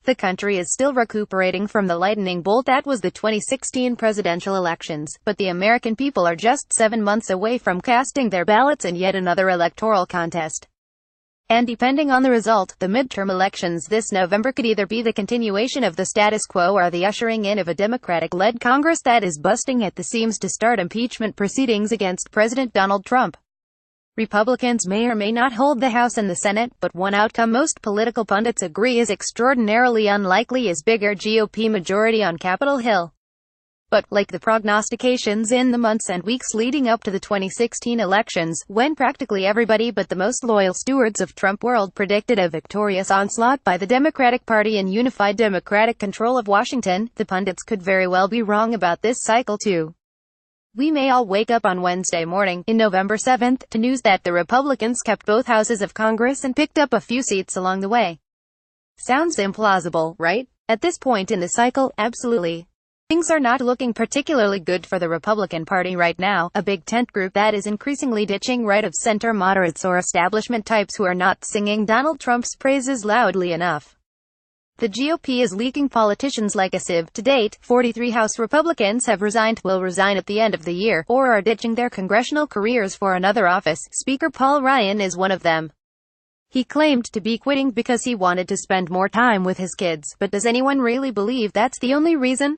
The country is still recuperating from the lightning bolt that was the 2016 presidential elections, but the American people are just 7 months away from casting their ballots in yet another electoral contest. And depending on the result, the midterm elections this November could either be the continuation of the status quo or the ushering in of a Democratic-led Congress that is busting at the seams to start impeachment proceedings against President Donald Trump. Republicans may or may not hold the House and the Senate, but one outcome most political pundits agree is extraordinarily unlikely is bigger GOP majority on Capitol Hill. But, like the prognostications in the months and weeks leading up to the 2016 elections, when practically everybody but the most loyal stewards of Trump world predicted a victorious onslaught by the Democratic Party and unified Democratic control of Washington, the pundits could very well be wrong about this cycle too. We may all wake up on Wednesday morning, in November 7th, to news that the Republicans kept both houses of Congress and picked up a few seats along the way. Sounds implausible, right? At this point in the cycle, absolutely. Things are not looking particularly good for the Republican Party right now, a big tent group that is increasingly ditching right-of-center moderates or establishment types who are not singing Donald Trump's praises loudly enough. The GOP is leaking politicians like a sieve. To date, 43 House Republicans have resigned, will resign at the end of the year, or are ditching their congressional careers for another office. Speaker Paul Ryan is one of them. He claimed to be quitting because he wanted to spend more time with his kids, but does anyone really believe that's the only reason?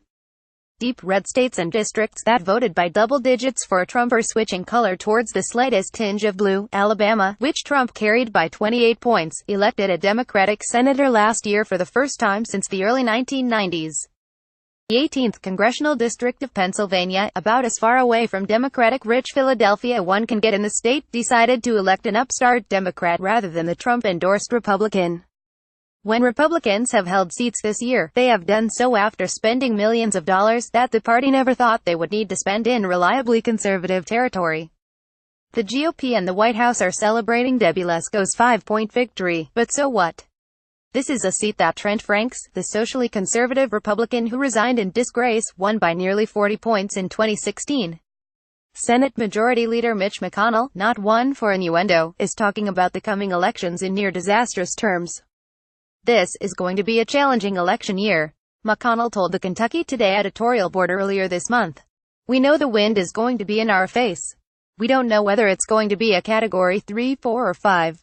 Deep red states and districts that voted by double digits for Trump are switching color towards the slightest tinge of blue. Alabama, which Trump carried by 28 points, elected a Democratic senator last year for the first time since the early 1990s. The 18th Congressional District of Pennsylvania, about as far away from Democratic-rich Philadelphia one can get in the state, decided to elect an upstart Democrat rather than the Trump-endorsed Republican. When Republicans have held seats this year, they have done so after spending millions of dollars that the party never thought they would need to spend in reliably conservative territory. The GOP and the White House are celebrating Debbie Lesko's 5-point victory, but so what? This is a seat that Trent Franks, the socially conservative Republican who resigned in disgrace, won by nearly 40 points in 2016. Senate Majority Leader Mitch McConnell, not one for innuendo, is talking about the coming elections in near disastrous terms. This is going to be a challenging election year, McConnell told the Kentucky Today editorial board earlier this month. We know the wind is going to be in our face. We don't know whether it's going to be a Category 3, 4 or 5.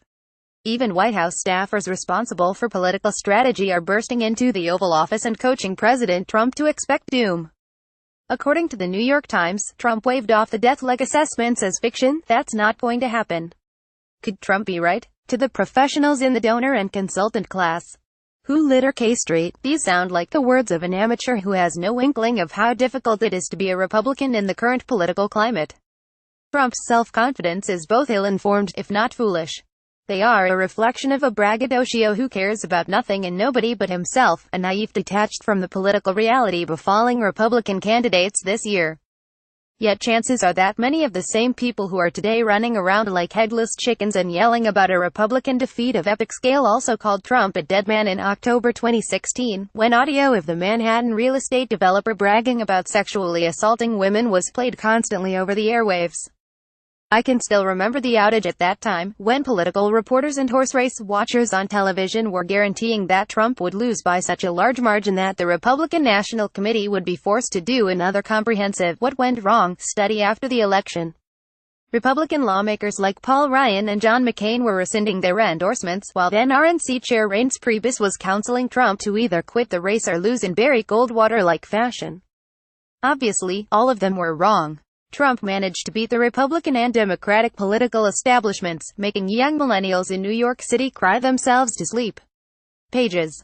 Even White House staffers responsible for political strategy are bursting into the Oval Office and coaching President Trump to expect doom. According to the New York Times, Trump waved off the death leg assessments as fiction. That's not going to happen. Could Trump be right? To the professionals in the donor and consultant class who litter K Street, these sound like the words of an amateur who has no inkling of how difficult it is to be a Republican in the current political climate. Trump's self-confidence is both ill-informed, if not foolish. They are a reflection of a braggadocio who cares about nothing and nobody but himself, a naive detached from the political reality befalling Republican candidates this year. Yet chances are that many of the same people who are today running around like headless chickens and yelling about a Republican defeat of epic scale also called Trump a dead man in October 2016, when audio of the Manhattan real estate developer bragging about sexually assaulting women was played constantly over the airwaves. I can still remember the outage at that time, when political reporters and horse race watchers on television were guaranteeing that Trump would lose by such a large margin that the Republican National Committee would be forced to do another comprehensive "what went wrong" study after the election. Republican lawmakers like Paul Ryan and John McCain were rescinding their endorsements, while then RNC Chair Reince Priebus was counseling Trump to either quit the race or lose in Barry Goldwater-like fashion. Obviously, all of them were wrong. Trump managed to beat the Republican and Democratic political establishments, making young millennials in New York City cry themselves to sleep. Pages.